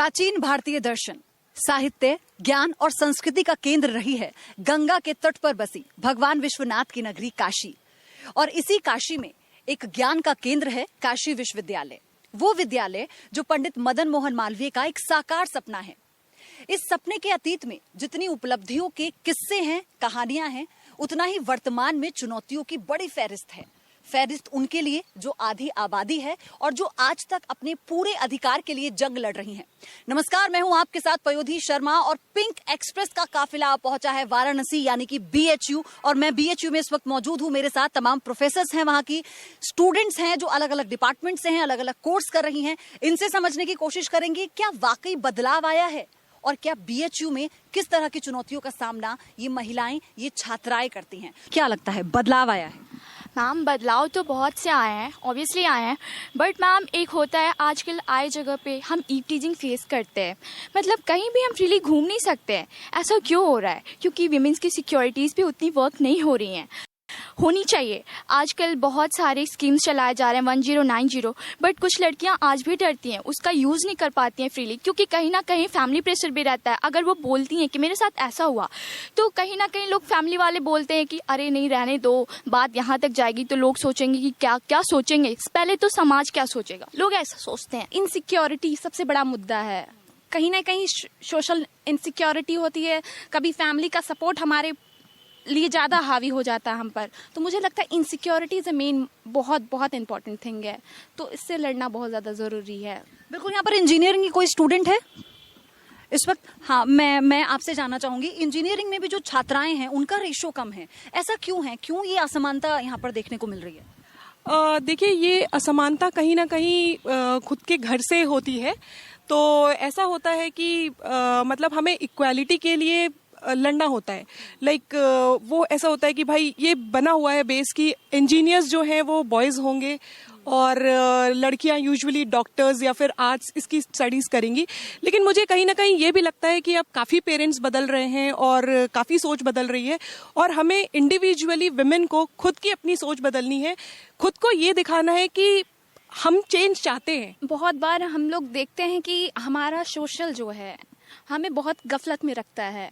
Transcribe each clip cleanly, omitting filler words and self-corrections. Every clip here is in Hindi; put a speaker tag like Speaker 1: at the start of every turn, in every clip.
Speaker 1: प्राचीन भारतीय दर्शन, साहित्य, ज्ञान और संस्कृति का केंद्र रही है गंगा के तट पर बसी भगवान विश्वनाथ की नगरी काशी। और इसी काशी में एक ज्ञान का केंद्र है काशी विश्वविद्यालय। वो विद्यालय जो पंडित मदन मोहन मालवीय का एक साकार सपना है। इस सपने के अतीत में जितनी उपलब्धियों के किस्से हैं, कहानियां हैं, उतना ही वर्तमान में चुनौतियों की बड़ी फहरिस्त है। फहरिस्त उनके लिए जो आधी आबादी है और जो आज तक अपने पूरे अधिकार के लिए जंग लड़ रही हैं। नमस्कार, मैं हूं आपके साथ पयोधी शर्मा और पिंक एक्सप्रेस का काफिला पहुंचा है वाराणसी यानी कि BHU। और मैं BHU में इस वक्त मौजूद हूं। मेरे साथ तमाम प्रोफेसर्स हैं, वहां की स्टूडेंट्स हैं जो अलग अलग डिपार्टमेंट से हैं, अलग अलग कोर्स कर रही हैं। इनसे समझने की कोशिश करेंगे क्या वाकई बदलाव आया है और क्या BHU में किस तरह की चुनौतियों का सामना ये महिलाएं, ये छात्राएं करती हैं। क्या लगता है बदलाव आया है?
Speaker 2: मैम, बदलाव तो बहुत से आए हैं, ऑब्वियसली आए हैं, बट मैम एक होता है आजकल आए जगह पे हम ईव टीजिंग फेस करते हैं। मतलब कहीं भी हम फ्रीली घूम नहीं सकते हैं। ऐसा क्यों हो रहा है? क्योंकि विमेंस की सिक्योरिटीज़ पे उतनी वर्क नहीं हो रही हैं, होनी चाहिए। आजकल बहुत सारे स्कीम्स चलाए जा रहे हैं 1090, बट कुछ लड़कियां आज भी डरती हैं, उसका यूज़ नहीं कर पाती हैं फ्रीली, क्योंकि कहीं ना कहीं फैमिली प्रेशर भी रहता है। अगर वो बोलती हैं कि मेरे साथ ऐसा हुआ, तो कहीं ना कहीं लोग फैमिली वाले बोलते हैं कि अरे नहीं, रहने दो, बात यहाँ तक जाएगी तो लोग सोचेंगे कि क्या क्या सोचेंगे। पहले तो समाज क्या सोचेगा, लोग ऐसा सोचते हैं।
Speaker 3: इनसिक्योरिटी सबसे बड़ा मुद्दा है। कहीं ना कहीं सोशल इनसिक्योरिटी होती है, कभी फैमिली का सपोर्ट हमारे लिए ज़्यादा हावी हो जाता है हम पर। तो मुझे लगता है इनसिक्योरिटी इज़ अ मेन बहुत इंपॉर्टेंट थिंग है, तो इससे लड़ना बहुत ज़्यादा ज़रूरी है।
Speaker 1: बिल्कुल। यहाँ पर इंजीनियरिंग की कोई स्टूडेंट है इस वक्त? हाँ, मैं आपसे जानना चाहूंगी, इंजीनियरिंग में भी जो छात्राएं हैं उनका रेशो कम है, ऐसा क्यों है? क्यों ये असमानता यहाँ पर देखने को मिल रही है?
Speaker 4: देखिए, ये असमानता कहीं ना कहीं खुद के घर से होती है। तो ऐसा होता है कि मतलब हमें इक्वालिटी के लिए लड़ना होता है। वो ऐसा होता है कि भाई ये बना हुआ है बेस की इंजीनियर्स जो हैं वो बॉयज़ होंगे और लड़कियां यूजुअली डॉक्टर्स या फिर आर्ट्स इसकी स्टडीज़ करेंगी। लेकिन मुझे कहीं ना कहीं ये भी लगता है कि अब काफ़ी पेरेंट्स बदल रहे हैं और काफ़ी सोच बदल रही है, और हमें इंडिविजुअली विमेन को खुद की अपनी सोच बदलनी है। खुद को ये दिखाना है कि हम चेंज चाहते हैं।
Speaker 3: बहुत बार हम लोग देखते हैं कि हमारा सोशल जो है हमें बहुत गफलत में रखता है।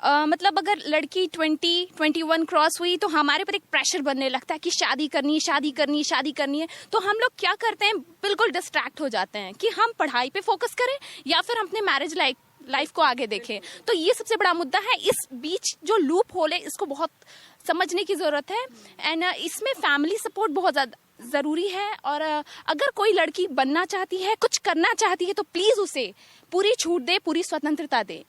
Speaker 3: मतलब अगर लड़की 21 क्रॉस हुई तो हमारे पर एक प्रेशर बनने लगता है कि शादी करनी है। तो हम लोग क्या करते हैं, बिल्कुल डिस्ट्रैक्ट हो जाते हैं कि हम पढ़ाई पे फोकस करें या फिर हम अपने मैरिज लाइफ को आगे देखें। तो ये सबसे बड़ा मुद्दा है। इस बीच जो लूप होल है, इसको बहुत समझने की जरूरत है। एंड इसमें फैमिली सपोर्ट बहुत ज़्यादा ज़रूरी है। और अगर कोई लड़की बनना चाहती है, कुछ करना चाहती है, तो प्लीज़ उसे पूरी छूट दे, पूरी स्वतंत्रता दे।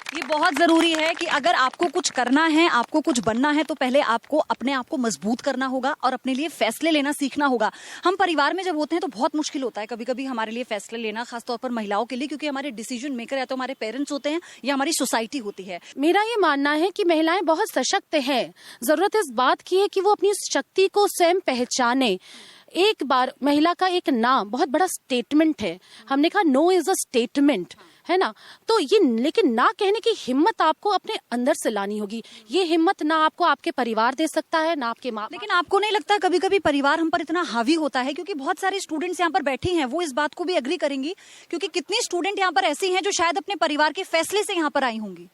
Speaker 1: ये बहुत जरूरी है कि अगर आपको कुछ करना है, आपको कुछ बनना है, तो पहले आपको अपने आप को मजबूत करना होगा और अपने लिए फैसले लेना सीखना होगा। हम परिवार में जब होते हैं तो बहुत मुश्किल होता है कभी कभी हमारे लिए फैसले लेना, खासतौर पर महिलाओं के लिए, क्योंकि हमारे डिसीजन मेकर या तो हमारे पेरेंट्स होते हैं या हमारी सोसाइटी होती है।
Speaker 5: मेरा ये मानना है कि महिलाएं बहुत सशक्त है। जरूरत इस बात की है कि वो अपनी शक्ति को स्वयं पहचाने। एक बार महिला का एक ना बहुत बड़ा स्टेटमेंट है। हमने कहा नो इज अ स्टेटमेंट, है ना? तो ये लेकिन ना कहने की हिम्मत आपको अपने अंदर से लानी होगी। ये हिम्मत ना आपको आपके परिवार दे सकता है, ना आपके माँ।
Speaker 1: लेकिन आपको नहीं लगता कभी कभी परिवार हम पर इतना हावी होता है? क्योंकि बहुत सारे स्टूडेंट्स यहाँ पर बैठी हैं, वो इस बात को भी एग्री करेंगी, क्योंकि कितनी स्टूडेंट यहाँ पर ऐसी हैं जो शायद अपने परिवार के फैसले से यहाँ पर आई होंगी।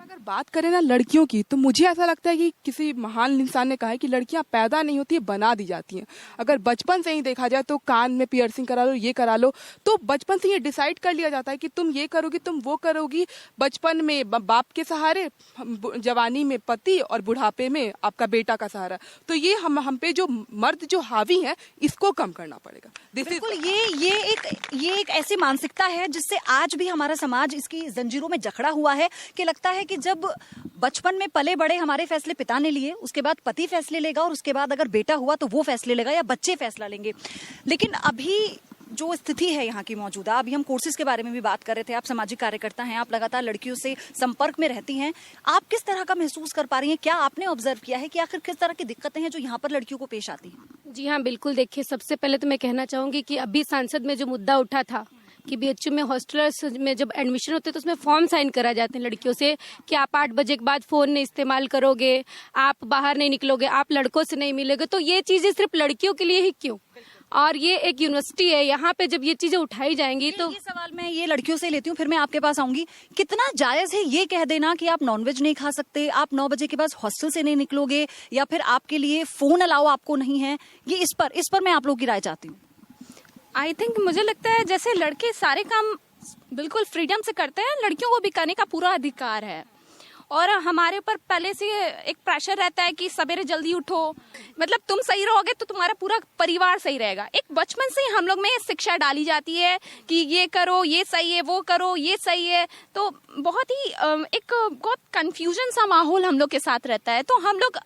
Speaker 6: अगर बात करें ना लड़कियों की, तो मुझे ऐसा लगता है कि किसी महान इंसान ने कहा है कि लड़कियां पैदा नहीं होती है, बना दी जाती हैं। अगर बचपन से ही देखा जाए तो कान में पियर्सिंग करा लो, ये करा लो, तो बचपन से ये डिसाइड कर लिया जाता है कि तुम ये करोगी, तुम वो करोगी। बचपन में बाप के सहारे, जवानी में पति और बुढ़ापे में आपका बेटा का सहारा। तो ये हम पे जो मर्द जो हावी है, इसको कम करना पड़ेगा।
Speaker 1: बिल्कुल। ये एक ऐसी मानसिकता है जिससे आज भी हमारा समाज इसकी जंजीरों में जकड़ा हुआ है कि लगता है कि जब बचपन में पले बड़े हमारे फैसले पिता ने लिए, उसके बाद पति फैसले लेगा और उसके बाद अगर बेटा हुआ तो वो फैसले लेगा या बच्चे फैसला लेंगे। लेकिन अभी जो स्थिति है यहाँ की मौजूदा, अभी हम कोर्सेज के बारे में भी बात कर रहे थे, आप सामाजिक कार्यकर्ता हैं, आप लगातार लड़कियों से संपर्क में रहती हैं, आप किस तरह का महसूस कर पा रही हैं? क्या आपने ऑब्जर्व किया है कि आखिर किस तरह की दिक्कतें हैं जो यहाँ पर लड़कियों को पेश आती हैं?
Speaker 5: जी हाँ, बिल्कुल। देखिए, सबसे पहले तो मैं कहना चाहूंगी कि अभी संसद में जो मुद्दा उठा था कि BHU में हॉस्टलर्स में जब एडमिशन होते हैं तो उसमें फॉर्म साइन करा जाते हैं लड़कियों से कि आप 8 बजे के बाद फोन नहीं इस्तेमाल करोगे, आप बाहर नहीं निकलोगे, आप लड़कों से नहीं मिलोगे। तो ये चीजें सिर्फ लड़कियों के लिए ही क्यों?
Speaker 3: और ये एक यूनिवर्सिटी है, यहाँ पे जब ये चीजें उठाई जाएंगी तो
Speaker 1: ये सवाल मैं ये लड़कियों से लेती हूँ, फिर मैं आपके पास आऊंगी। कितना जायज है ये कह देना कि आप नॉनवेज नहीं खा सकते, आप 9 बजे के बाद हॉस्टल से नहीं निकलोगे, या फिर आपके लिए फोन अलाउ आपको नहीं है? ये इस पर मैं आप लोगों की राय चाहती हूँ।
Speaker 3: आई थिंक मुझे लगता है जैसे लड़के सारे काम बिल्कुल फ्रीडम से करते हैं, लड़कियों को भी करने का पूरा अधिकार है। और हमारे ऊपर पहले से एक प्रेशर रहता है कि सवेरे जल्दी उठो, मतलब तुम सही रहोगे तो तुम्हारा पूरा परिवार सही रहेगा। एक बचपन से ही हम लोग में शिक्षा डाली जाती है कि ये करो, ये सही है, वो करो, ये सही है। तो बहुत ही एक बहुत कंफ्यूजन सा माहौल हम लोग के साथ रहता है। तो हम लोग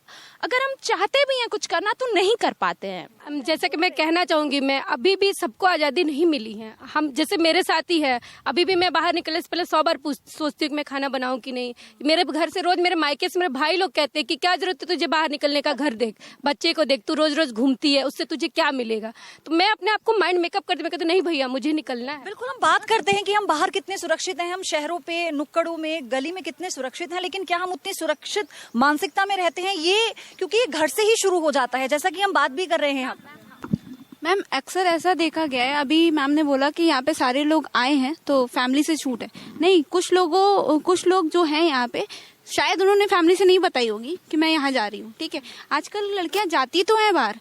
Speaker 3: अगर हम चाहते भी हैं कुछ करना तो नहीं कर पाते हैं। जैसे कि मैं कहना चाहूंगी, मैं अभी भी सबको आज़ादी नहीं मिली है। हम जैसे मेरे साथ ही है, अभी भी मैं बाहर निकलने से पहले 100 बार सोचती हूँ कि मैं खाना बनाऊं कि नहीं। मेरे घर से रोज मेरे मायके से मेरे भाई लोग कहते हैं कि क्या जरूरत है तुझे बाहर निकलने का, घर देख, बच्चे को देख, तू रोज रोज घूमती है, उससे तुझे क्या मिलेगा। तो मैं अपने आप को माइंड मेकअप करती, मैं कहती नहीं भैया मुझे निकलना है।
Speaker 1: बिल्कुल, हम बात करते हैं कि हम बाहर कितने सुरक्षित हैं, हम शहरों पे, नुक्कड़ों में, गली में कितने सुरक्षित हैं, लेकिन क्या हम उतनी सुरक्षित मानसिकता में रहते हैं? ये क्योंकि ये घर से ही शुरू हो जाता है, जैसा कि हम बात भी कर रहे हैं।
Speaker 7: मैम अक्सर ऐसा देखा गया है, अभी मैम ने बोला कि यहाँ पे सारे लोग आए हैं तो फैमिली से छूट है। नहीं, कुछ लोग जो हैं यहाँ पे शायद उन्होंने फैमिली से नहीं बताई होगी कि मैं यहाँ जा रही हूँ, ठीक है। आजकल लड़कियाँ जाती तो हैं बाहर,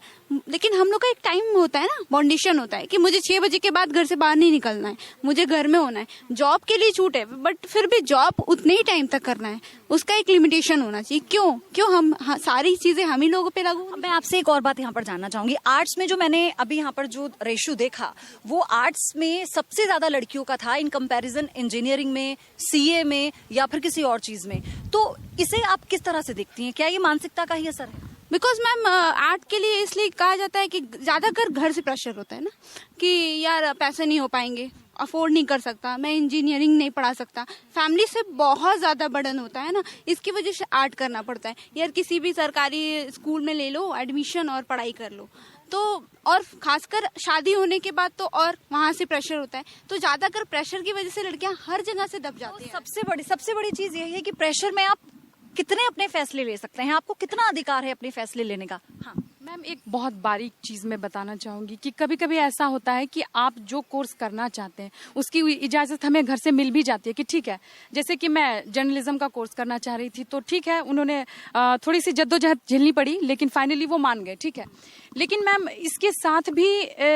Speaker 7: लेकिन हम लोग का एक टाइम होता है ना, बाउंडेशन होता है कि मुझे 6 बजे के बाद घर से बाहर नहीं निकलना है, मुझे घर में होना है। जॉब के लिए छूट है, बट फिर भी जॉब उतने ही टाइम तक करना है, उसका एक लिमिटेशन होना चाहिए। क्यों हम सारी चीजें हम ही लोगों पे लागू।
Speaker 1: मैं आपसे एक और बात यहाँ पर जानना चाहूंगी। आर्ट्स में जो मैंने अभी यहाँ पर जो रेशो देखा, वो आर्ट्स में सबसे ज्यादा लड़कियों का था इन कंपैरिजन इंजीनियरिंग में, सीए में, या फिर किसी और चीज में। तो इसे आप किस तरह से देखती हैं? क्या ये मानसिकता का ही असर है?
Speaker 7: बिकॉज मैम आर्ट के लिए इसलिए कहा जाता है कि ज्यादातर घर से प्रेशर होता है ना, कि यार पैसे नहीं हो पाएंगे, अफोर्ड नहीं कर सकता, मैं इंजीनियरिंग नहीं पढ़ा सकता, फैमिली से बहुत ज्यादा बर्डन होता है ना, इसकी वजह से आर्ट करना पड़ता है। यार किसी भी सरकारी स्कूल में ले लो एडमिशन और पढ़ाई कर लो, तो और खासकर शादी होने के बाद तो और वहाँ से प्रेशर होता है। तो ज्यादातर प्रेशर की वजह से लड़कियां हर जगह से दब जाती हैं।
Speaker 1: सबसे बड़ी चीज यही है कि प्रेशर में आप कितने अपने फैसले ले सकते हैं, आपको कितना अधिकार है अपने फैसले लेने का। हाँ
Speaker 8: मैम, एक बहुत बारीक चीज़ मैं बताना चाहूँगी कि कभी कभी ऐसा होता है कि आप जो कोर्स करना चाहते हैं उसकी इजाज़त हमें घर से मिल भी जाती है कि ठीक है। जैसे कि मैं जर्नलिज्म का कोर्स करना चाह रही थी, तो ठीक है, उन्होंने थोड़ी सी जद्दोजहद झेलनी पड़ी, लेकिन फाइनली वो मान गए, ठीक है। लेकिन मैम इसके साथ भी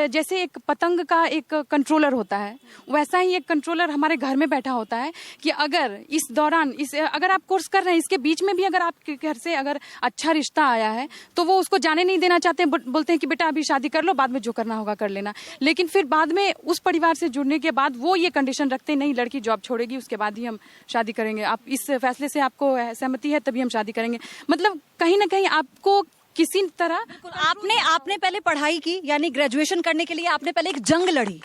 Speaker 8: जैसे एक पतंग का एक कंट्रोलर होता है, वैसा ही एक कंट्रोलर हमारे घर में बैठा होता है कि अगर इस दौरान अगर आप कोर्स कर रहे हैं, इसके बीच में भी अगर आपके घर से अगर अच्छा रिश्ता आया है तो वो उसको जाने नहीं देना चाहते हैं, बोलते हैं कि बेटा अभी शादी कर लो, बाद में जो करना होगा कर लेना। लेकिन फिर बाद में उस परिवार से जुड़ने के बाद वो ये कंडीशन रखते हैं, नहीं लड़की जॉब छोड़ेगी उसके बाद ही हम शादी करेंगे, आप इस फैसले से आपको सहमति है तभी हम शादी करेंगे। मतलब कहीं ना कहीं आपको किसी तरह
Speaker 1: आपने पहले पढ़ाई की, यानी ग्रेजुएशन करने के लिए आपने पहले एक जंग लड़ी,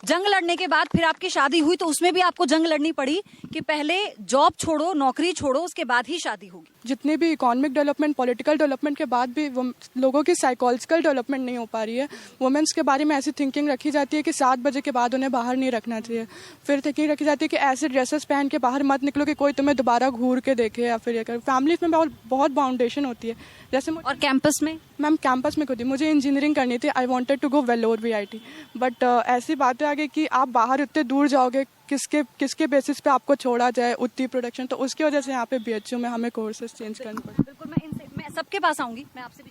Speaker 1: जंग लड़ने के बाद फिर आपकी शादी हुई, तो उसमें भी आपको जंग लड़नी पड़ी कि पहले जॉब छोड़ो, नौकरी छोड़ो, उसके बाद ही शादी होगी।
Speaker 6: जितने भी इकोनॉमिक डेवलपमेंट, पॉलिटिकल डेवलपमेंट के बाद भी लोगों की साइकोलॉजिकल डेवलपमेंट नहीं हो पा रही है। वुमेन्स के बारे में ऐसी थिंकिंग रखी जाती है कि 7 बजे के बाद उन्हें बाहर नहीं रखना चाहिए। फिर थिंकिंग रखी जाती है कि ऐसे ड्रेसेस पहन के बाहर मत निकलो कि कोई तुम्हें दोबारा घूर के देखे या फिर ये कर। फैमिली में बहुत बाउंडेशन होती है। जैसे
Speaker 1: और कैंपस में
Speaker 6: मैम, कैंपस में खुद ही मुझे इंजीनियरिंग करनी थी, I wanted to go Vellore VIT, but ऐसी बात है आगे कि आप बाहर इतने दूर जाओगे, किसके बेसिस पे आपको छोड़ा जाए, उतनी प्रोडक्शन, तो उसकी वजह से यहाँ पे BHU में हमें कोर्सेज चेंज करने पड़े।
Speaker 1: बिल्कुल, मैं सबके पास आऊंगी, मैं आपसे भी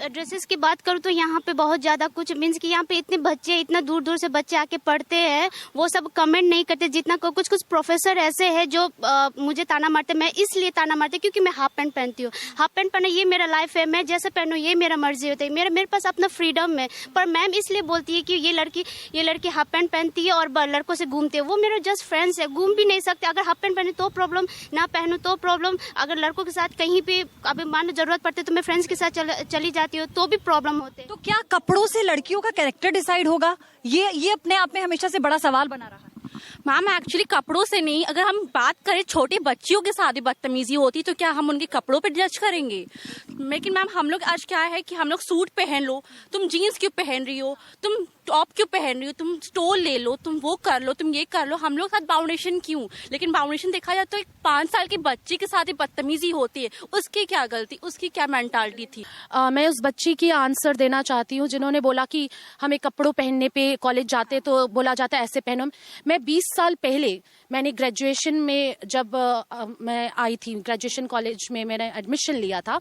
Speaker 9: ड्रेसेस की बात करूँ तो यहाँ पे बहुत ज़्यादा कुछ मीन्स कि यहाँ पे इतने बच्चे, इतना दूर दूर से बच्चे आके पढ़ते हैं, वो सब कमेंट नहीं करते। जितना कुछ प्रोफेसर ऐसे हैं जो मुझे ताना मारते, मैं इसलिए ताना मारते क्योंकि मैं हाफ पैंट पहनती हूँ। हाफ पैंट पहना ये मेरा लाइफ है, मैं जैसे पहनूँ ये मेरा मर्जी होता है, मेरे पास अपना फ्रीडम है। पर मैम इसलिए बोलती है कि ये लड़की हाफ पैंट पहनती है और लड़कों से घूमती है। वो मेरे जस्ट फ्रेंड्स है, घूम भी नहीं सकते। अगर हाफ पैंट पहने तो प्रॉब्लम, ना पहनूँ तो प्रॉब्लम। अगर लड़कों के साथ कहीं पे अभी मान जरूरत पड़ती है तो मैं फ्रेंड्स के साथ चली जाती हूँ, तो भी प्रॉब्लम होते हैं।
Speaker 1: तो क्या कपड़ों से लड़कियों का कैरेक्टर डिसाइड होगा? ये अपने आप में हमेशा से बड़ा सवाल बना रहा है।
Speaker 3: मैम एक्चुअली कपड़ों से नहीं, अगर हम बात करें छोटे बच्चियों के साथ बदतमीजी होती तो क्या हम उनके कपड़ों पे जज करेंगे? लेकिन मैम हम लोग आज क्या है कि हम लोग सूट पहन लो, तुम जीन्स क्यों पहन रही हो, तुम
Speaker 10: टॉप क्यों पहन रही हो, तुम स्टोल ले लो, तुम वो कर लो, तुम ये कर लो, हम लोग साथ बाउंडेशन क्यों? लेकिन बाउंडेशन देखा जाए तो एक 5 साल की बच्ची के साथ ही बदतमीजी होती है, उसकी क्या गलती, उसकी क्या मेंटालिटी थी?
Speaker 5: मैं उस बच्ची की आंसर देना चाहती हूँ जिन्होंने बोला कि हमें कपड़ों पहनने पे कॉलेज जाते तो बोला जाता है ऐसे पहनो। मैं 20 साल पहले मैंने ग्रेजुएशन में जब मैं आई थी, ग्रेजुएशन कॉलेज में मैंने एडमिशन लिया था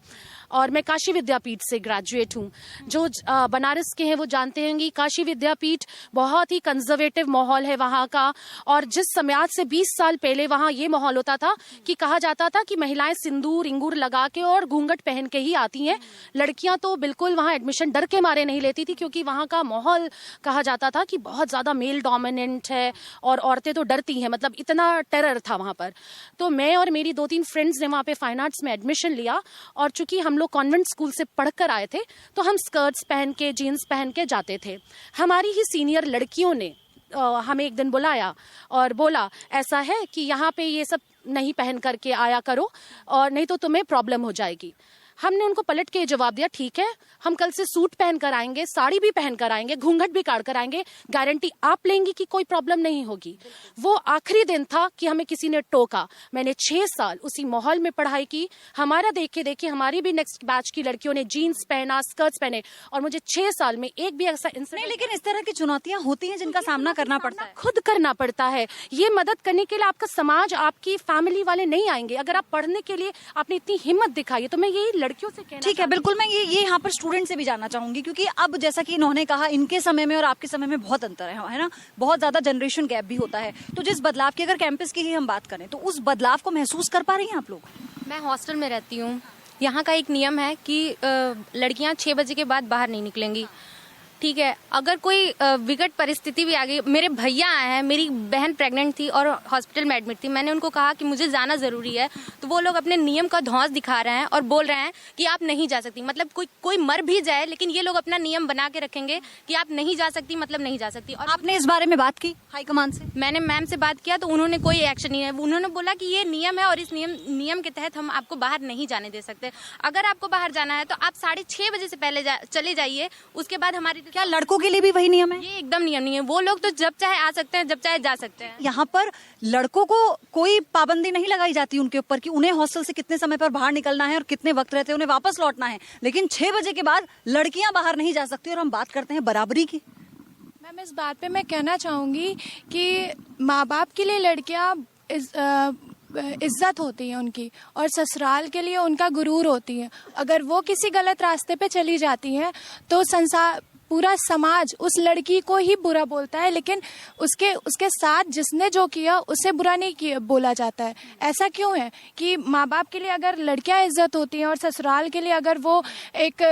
Speaker 5: और मैं काशी विद्यापीठ से ग्रेजुएट हूँ। जो बनारस के हैं वो जानते हैं कि काशी विद्यापीठ बहुत ही कंजर्वेटिव माहौल है वहाँ का, और जिस समय आज से 20 साल पहले वहाँ ये माहौल होता था कि कहा जाता था कि महिलाएं सिंदूर इंगूर लगा के और घूंघट पहन के ही आती हैं। लड़कियां तो बिल्कुल वहाँ एडमिशन डर के मारे नहीं लेती थी, क्योंकि वहाँ का माहौल कहा जाता था कि बहुत ज्यादा मेल डोमिनेंट है और औरतें तो डरती हैं, मतलब इतना टेरर था वहाँ पर। तो मैं और मेरी 2-3 फ्रेंड्स ने वहाँ पे फाइन आर्ट्स में एडमिशन लिया, और चूंकि हम लोग कॉन्वेंट स्कूल से पढ़कर आए थे तो हम स्कर्ट्स पहन के जीन्स पहन के जाते थे। हमारी ही सीनियर लड़कियों ने हमें एक दिन बुलाया और बोला ऐसा है कि यहाँ पे ये सब नहीं पहन करके आया करो और नहीं तो तुम्हें प्रॉब्लम हो जाएगी। हमने उनको पलट के जवाब दिया ठीक है, हम कल से सूट पहन कर आएंगे, साड़ी भी पहन कर आएंगे, घूंघट भी काट कर आएंगे, गारंटी आप लेंगी कि कोई प्रॉब्लम नहीं होगी। वो आखिरी दिन था कि हमें किसी ने टोका। मैंने 6 साल उसी माहौल में पढ़ाई की। हमारा देखे हमारी भी नेक्स्ट बैच की लड़कियों ने जीन्स पहना, स्कर्ट्स पहने, और मुझे 6 साल में एक भी ऐसा इंसिडेंट।
Speaker 1: लेकिन इस तरह की चुनौतियां होती हैं जिनका सामना करना पड़ता है,
Speaker 5: खुद करना पड़ता है। ये मदद करने के लिए आपका समाज, आपकी फैमिली वाले नहीं आएंगे। अगर आप पढ़ने के लिए आपने इतनी हिम्मत दिखाई, तो मैं यही लड़कियों से कहना।
Speaker 1: ठीक है, बिल्कुल। मैं ये यहाँ पर स्टूडेंट से भी जानना चाहूंगी, क्योंकि अब जैसा कि इन्होंने कहा इनके समय में और आपके समय में बहुत अंतर है ना, बहुत ज्यादा जनरेशन गैप भी होता है। तो जिस बदलाव की अगर कैंपस की ही हम बात करें तो उस बदलाव को महसूस कर पा रही हैं आप लोग?
Speaker 11: मैं हॉस्टल में रहती हूँ। यहाँ का एक नियम है कि लड़कियाँ 6 बजे के बाद बाहर नहीं निकलेंगी। ठीक है, अगर कोई विकट परिस्थिति भी आ गई, मेरे भैया आए हैं, मेरी बहन प्रेग्नेंट थी और हॉस्पिटल में एडमिट थी, मैंने उनको कहा कि मुझे जाना ज़रूरी है, तो वो लोग अपने नियम का धौंस दिखा रहे हैं और बोल रहे हैं कि आप नहीं जा सकती। मतलब कोई मर भी जाए, लेकिन ये लोग अपना नियम बना के रखेंगे कि आप नहीं जा सकती, मतलब नहीं जा सकती। और
Speaker 1: आपने इस बारे में बात की हाईकमान से?
Speaker 11: मैंने मैम से बात किया तो उन्होंने कोई एक्शन नहीं है। उन्होंने बोला कि ये नियम है और इस नियम के तहत हम आपको बाहर नहीं जाने दे सकते। अगर आपको बाहर जाना है तो आप 6:30 बजे से पहले चले जाइए, उसके बाद हमारी।
Speaker 1: क्या लड़कों के लिए भी वही नियम है?
Speaker 11: ये एकदम नियम नहीं है। वो लोग तो जब चाहे आ सकते हैं, जब चाहे जा सकते हैं।
Speaker 1: यहाँ पर लड़कों को कोई पाबंदी नहीं लगाई जाती उनके ऊपर कि उन्हें हॉस्टल से कितने समय पर बाहर निकलना है और कितने वक्त रहते हैं उन्हें वापस लौटना है, लेकिन 6 बजे के बाद लड़कियां बाहर नहीं जा सकती। और हम बात करते हैं बराबरी की।
Speaker 2: मैम, इस बात पे मैं कहना चाहूँगी कि माँ बाप के लिए लड़कियाँ इज्जत होती है उनकी, और ससुराल के लिए उनका गुरूर होती है। अगर वो किसी गलत रास्ते पे चली जाती है तो पूरा समाज उस लड़की को ही बुरा बोलता है, लेकिन उसके साथ जिसने जो किया उसे बुरा नहीं बोला जाता है। ऐसा क्यों है कि माँ बाप के लिए अगर लड़कियां इज्जत होती हैं और ससुराल के लिए अगर वो एक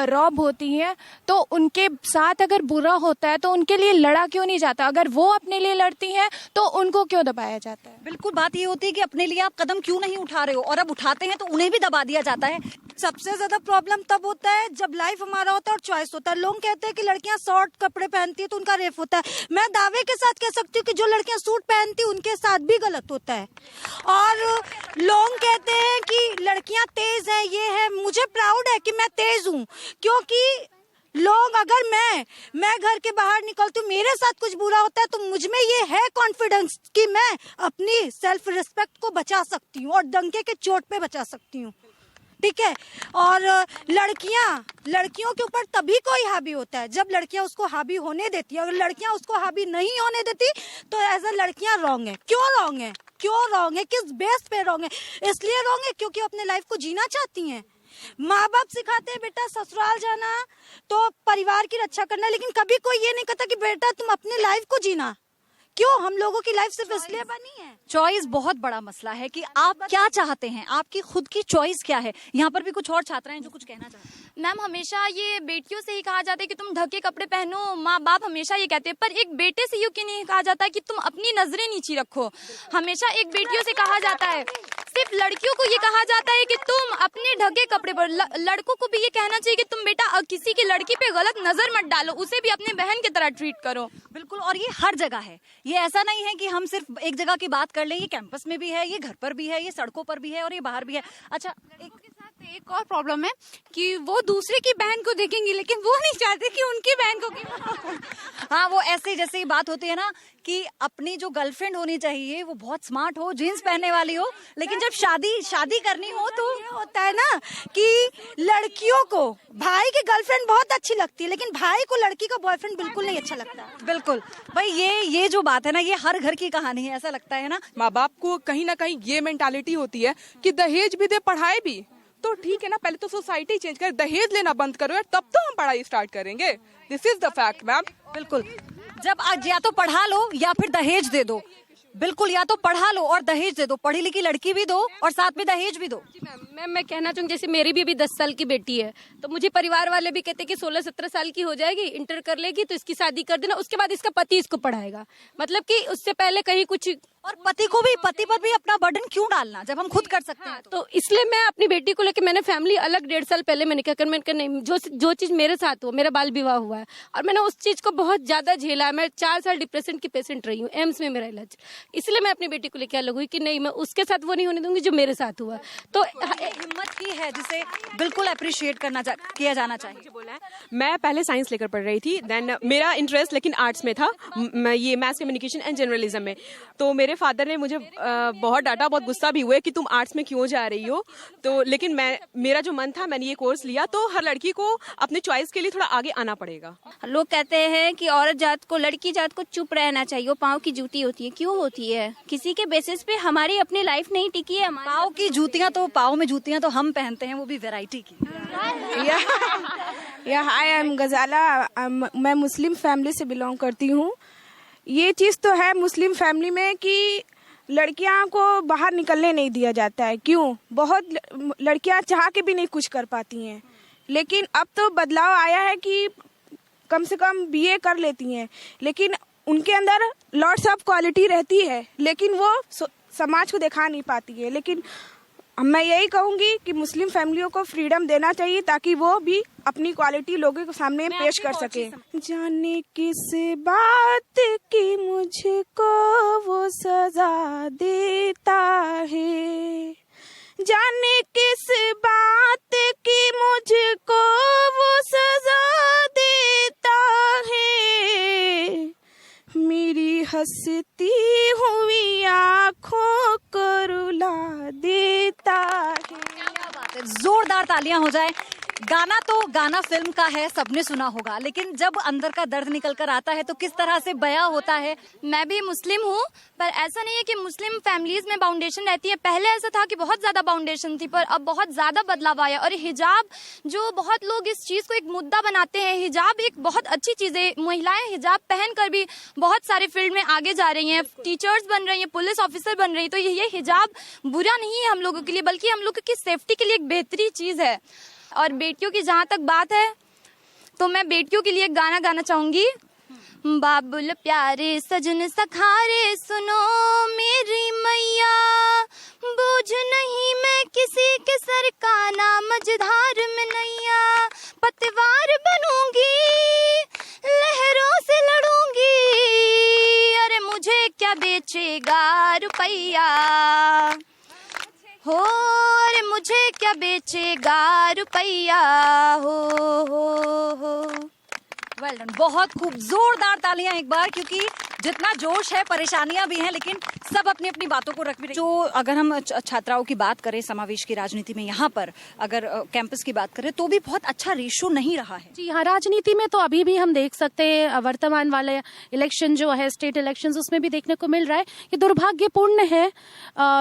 Speaker 2: रौब होती हैं, तो उनके साथ अगर बुरा होता है तो उनके लिए लड़ा क्यों नहीं जाता? अगर वो अपने लिए लड़ती हैं तो उनको क्यों दबाया जाता है?
Speaker 1: बिल्कुल, बात ये होती है कि अपने लिए आप कदम क्यों नहीं उठा रहे हो, और अब उठाते हैं तो उन्हें भी दबा दिया जाता है।
Speaker 12: सबसे ज्यादा प्रॉब्लम तब होता है जब लाइफ हमारा होता है और चॉइस होता है। लोग कहते हैं कि लड़कियां शॉर्ट कपड़े पहनती है तो उनका रेप होता है। मैं दावे के साथ कह सकती हूँ कि जो लड़कियां सूट पहनती उनके साथ भी गलत होता है। और लोग कहते हैं कि लड़कियां तेज हैं, ये है। मुझे प्राउड है कि मैं तेज हूँ, क्योंकि लोग अगर मैं घर के बाहर निकलती हूँ, मेरे साथ कुछ बुरा होता है तो मुझ में ये है कॉन्फिडेंस कि मैं अपनी सेल्फ रिस्पेक्ट को बचा सकती हूँ और डंके के चोट पे बचा सकती हूँ। ठीक है। और लड़कियों के ऊपर तभी कोई हावी होता है जब लड़कियां उसको हावी होने देती है। अगर लड़कियां उसको हावी नहीं होने देती तो एज अ लड़कियां रॉन्ग है। क्यों रॉन्ग है? किस बेस पे रॉन्ग है? इसलिए रॉन्ग है क्योंकि अपने लाइफ को जीना चाहती हैं। माँ बाप सिखाते हैं बेटा ससुराल जाना तो परिवार की रक्षा करना, लेकिन कभी कोई ये नहीं कहता कि बेटा तुम अपनी लाइफ को जीना। क्यों? हम लोगों की लाइफ सिर्फ इसलिए बनी है।
Speaker 1: चॉइस बहुत बड़ा मसला है कि आप क्या चाहते हैं, आपकी खुद की चॉइस क्या है। यहाँ पर भी कुछ और छात्राएं हैं जो कुछ कहना चाहते हैं।
Speaker 2: मैम, हमेशा ये बेटियों से ही कहा जाता है कि तुम ढके कपड़े पहनो, माँ बाप हमेशा ये कहते हैं, पर एक बेटे से यूं क्यों नहीं कहा जाता कि तुम अपनी नजरें नीची रखो? हमेशा एक बेटियों से कहा जाता है, सिर्फ लड़कियों को ये कहा जाता है कि तुम अपने ढके कपड़े पर। लड़कों को भी ये कहना चाहिए कि तुम बेटा किसी की लड़की पे गलत नजर मत डालो, उसे भी अपने बहन की तरह ट्रीट करो।
Speaker 1: बिल्कुल, और ये हर जगह है। ये ऐसा नहीं है कि हम सिर्फ एक जगह की बात कर लें, ये कैंपस में भी है, ये घर पर भी है, ये सड़कों पर भी है और ये बाहर भी है। अच्छा,
Speaker 7: एक और प्रॉब्लम है कि वो दूसरे की बहन को देखेंगी लेकिन वो नहीं चाहते कि उनकी बहन को
Speaker 1: हाँ, वो ऐसे जैसे बात होती है ना कि अपनी जो गर्लफ्रेंड होनी चाहिए वो बहुत स्मार्ट हो, जीन्स पहनने वाली हो, लेकिन जब शादी करनी हो तो
Speaker 12: ये होता है ना कि लड़कियों को भाई की गर्लफ्रेंड बहुत अच्छी लगती है लेकिन भाई को लड़की का बॉयफ्रेंड बिल्कुल नहीं अच्छा लगता।
Speaker 1: बिल्कुल भाई, ये जो बात है ना, ये हर घर की कहानी है, ऐसा लगता है ना।
Speaker 6: माँ बाप को कहीं ना कहीं ये मेंटालिटी होती है कि दहेज भी दे, पढ़ाई भी, तो ठीक है ना, पहले तो सोसाइटी चेंज कर, दहेज लेना बंद करो यार, तब तो हम पढ़ाई स्टार्ट करेंगे। This is the fact ma'am.
Speaker 1: बिल्कुल, जब आज या तो पढ़ा लो या फिर दहेज दे दो। बिल्कुल, या तो पढ़ा लो और दहेज दे दो, पढ़ी लिखी लड़की भी दो और साथ में दहेज भी दो।
Speaker 13: मैम मैं कहना चाहूँगी, जैसे मेरी भी अभी 10 साल की बेटी है, तो मुझे परिवार वाले भी कहते हैं कि 16-17 साल की हो जाएगी, इंटर कर लेगी तो इसकी शादी कर देना, उसके बाद इसका पति इसको पढ़ाएगा। मतलब कि उससे पहले कहीं कुछ,
Speaker 1: और पति पर भी अपना बर्डन क्यों डालना जब हम खुद कर सकते हैं।
Speaker 13: तो इसलिए मैं अपनी बेटी को लेकर मैंने फैमिली अलग 1.5 साल पहले मैंने क्या कर, मैंने कहा नहीं, जो चीज मेरे साथ हो, मेरा बाल विवाह हुआ है और मैंने उस चीज को बहुत ज्यादा झेला है। मैं 4 साल डिप्रेशन की पेशेंट रही हूँ, एम्स में मेरा इलाज, इसलिए मैं अपनी बेटी को लेकर अलग हुई कि नहीं, मैं उसके साथ वो नहीं होने दूंगी जो मेरे साथ हुआ। तो
Speaker 1: हिम्मत ही है जिसे बिल्कुल अप्रिशिएट किया जाना चाहिए।
Speaker 14: मैं पहले साइंस लेकर पढ़ रही थी, देन मेरा इंटरेस्ट लेकिन आर्ट्स में था, ये मैथ्स कम्युनिकेशन एंड जर्नलिज्म में। तो मेरे फादर ने मुझे बहुत डांटा, बहुत गुस्सा भी हुए कि तुम आर्ट्स में क्यों जा रही हो। तो लेकिन मेरा जो मन था, मैंने ये कोर्स लिया। तो हर लड़की को अपने चॉइस के लिए थोड़ा आगे आना पड़ेगा।
Speaker 7: लोग कहते हैं कि औरत जात को, लड़की जात को चुप रहना चाहिए, वो पाँव की जूती होती है। क्यों होती है? किसी के बेसिस पे हमारी अपनी लाइफ नहीं टिकी है।
Speaker 1: पाँव की जूतियाँ तो, पाँव में जूतियाँ तो हम पहनते हैं, वो भी वैरायटी की।
Speaker 15: हाय, आई एम गजाला, मैं मुस्लिम फैमिली से बिलोंग करती हूँ। ये चीज़ तो है मुस्लिम फैमिली में कि लड़कियां को बाहर निकलने नहीं दिया जाता है। क्यों? बहुत लड़कियां चाह के भी नहीं कुछ कर पाती हैं, लेकिन अब तो बदलाव आया है कि कम से कम बीए कर लेती हैं, लेकिन उनके अंदर लॉट्स ऑफ क्वालिटी रहती है, लेकिन वो समाज को दिखा नहीं पाती है। लेकिन मैं यही कहूँगी कि मुस्लिम फैमिलियों को फ्रीडम देना चाहिए ताकि वो भी अपनी क्वालिटी लोगों के सामने पेश कर सके। जाने किस बात की मुझको वो सजा देता है, जाने किस बात की मुझको वो सजा देता है, मेरी हंसती हुई आँखों को रुला देता है।
Speaker 1: जोरदार तालियां हो जाए। गाना फिल्म का है, सबने सुना होगा, लेकिन जब अंदर का दर्द निकल कर आता है तो किस तरह से बयां होता है।
Speaker 2: मैं भी मुस्लिम हूँ, पर ऐसा नहीं है कि मुस्लिम फैमिलीज में बाउंडेशन रहती है। पहले ऐसा था कि बहुत ज्यादा बाउंडेशन थी, पर अब बहुत ज्यादा बदलाव आया। और हिजाब, जो बहुत लोग इस चीज को एक मुद्दा बनाते हैं, हिजाब एक बहुत अच्छी चीज है। महिलाएं हिजाब पहनकर भी बहुत सारे फील्ड में आगे जा रही हैं, टीचर्स बन रही हैं, पुलिस ऑफिसर बन रही हैं। तो ये हिजाब बुरा नहीं है हम लोगों के लिए, बल्कि हम लोगों की सेफ्टी के लिए एक बेहतरीन चीज है। और बेटियों की जहाँ तक बात है, तो मैं बेटियों के लिए एक गाना गाना चाहूंगी। बाबुल प्यारे सजन सखारे सुनो मेरी मैया, बोझ नहीं मैं किसी के सर का, ना मझधार में नैया, पतवार बनूंगी लहरों से लड़ूंगी, अरे मुझे क्या बेचेगा रुपैया, हो अरे मुझे क्या बेचेगा रुपैया, हो।
Speaker 1: वेल डन, बहुत खूब, जोरदार तालियां एक बार, क्योंकि जितना जोश है परेशानियां भी हैं, लेकिन सब अपनी अपनी बातों को रख भी रहे। जो अगर हम छात्राओं की बात करें समावेश की राजनीति में, यहाँ पर अगर कैंपस की बात करें तो भी बहुत अच्छा रेशो नहीं रहा है।
Speaker 5: जी हाँ, राजनीति में तो अभी भी हम देख सकते हैं, वर्तमान वाले इलेक्शन जो है, स्टेट इलेक्शंस, उसमें भी देखने को मिल रहा है कि दुर्भाग्यपूर्ण है।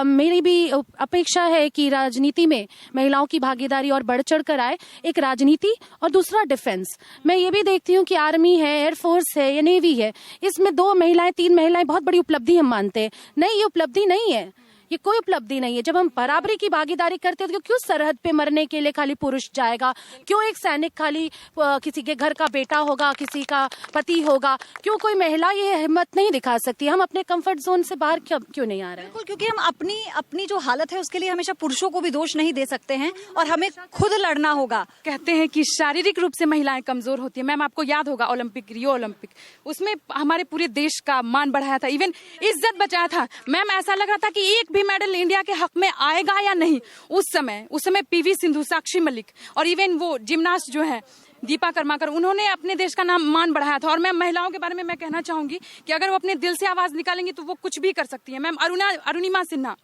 Speaker 5: मेरी भी अपेक्षा है कि राजनीति में महिलाओं की भागीदारी और बढ़ चढ़ कर आए। एक राजनीति और दूसरा डिफेंस। मैं ये भी देखती हूँ कि आर्मी है, एयरफोर्स है या नेवी है, इसमें 2 महिलाएं 3 महिलाएं बहुत बड़ी उपलब्धि हम मानते हैं। नहीं, ये उपलब्धि नहीं है, ये कोई उपलब्धि नहीं है। जब हम बराबरी की भागीदारी करते हैं तो क्यों सरहद पे मरने के लिए खाली पुरुष जाएगा? क्यों एक सैनिक खाली किसी के घर का बेटा होगा, किसी का पति होगा? क्यों कोई महिला ये हिम्मत नहीं दिखा सकती? हम अपने कंफर्ट जोन से बाहर क्यों नहीं आ रहे हैं?
Speaker 1: बिल्कुल, क्योंकि हम अपनी जो हालत है उसके लिए हमेशा पुरुषों को भी दोष नहीं दे सकते हैं और हमें खुद लड़ना होगा।
Speaker 8: कहते हैं कि शारीरिक रूप से महिलाएं कमजोर होती है। मैम आपको याद होगा ओलंपिक, रियो ओलंपिक, उसमें हमारे पूरे देश का मान बढ़ाया था, इवन इज्जत बचाया था। मैम ऐसा लग रहा था कि एक भी ओलंपिक मेडल इंडिया के हक में आएगा या नहीं। उस समय पीवी सिंधु, साक्षी मलिक और इवन वो जिम्नास्ट जो है दीपा कर्माकर, उन्होंने अपने देश का नाम मान बढ़ाया था। और मैं महिलाओं के बारे में मैं कहना चाहूंगी कि अगर वो अपने दिल से आवाज निकालेंगी तो वो कुछ भी कर सकती है। मैम अरुणिमा सिन्हा,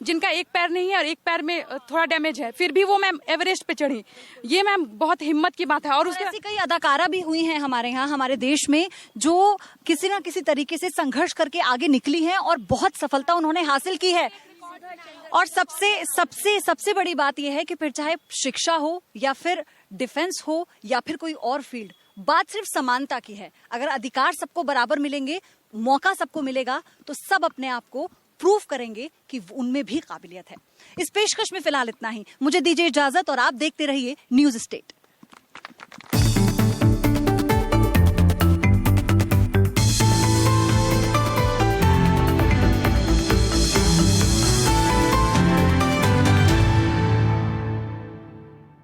Speaker 8: जिनका एक पैर नहीं है और एक पैर में थोड़ा डैमेज है, फिर भी वो मैम एवरेस्ट पे चढ़ी। ये मैम बहुत हिम्मत की बात है। और उसके
Speaker 1: ऐसी कई अदाकारा भी हुई हैं हमारे यहाँ, हमारे देश में, जो किसी ना किसी तरीके से संघर्ष करके आगे निकली हैं और बहुत सफलता उन्होंने हासिल की है। और सबसे बड़ी बात यह है कि फिर चाहे शिक्षा हो या फिर डिफेंस हो या फिर कोई और फील्ड, बात सिर्फ समानता की है। अगर अधिकार सबको बराबर मिलेंगे, मौका सबको मिलेगा, तो सब अपने आप को प्रूव करेंगे कि उनमें भी काबिलियत है। इस पेशकश में फिलहाल इतना ही। मुझे दीजिए इजाजत और आप देखते रहिए न्यूज स्टेट।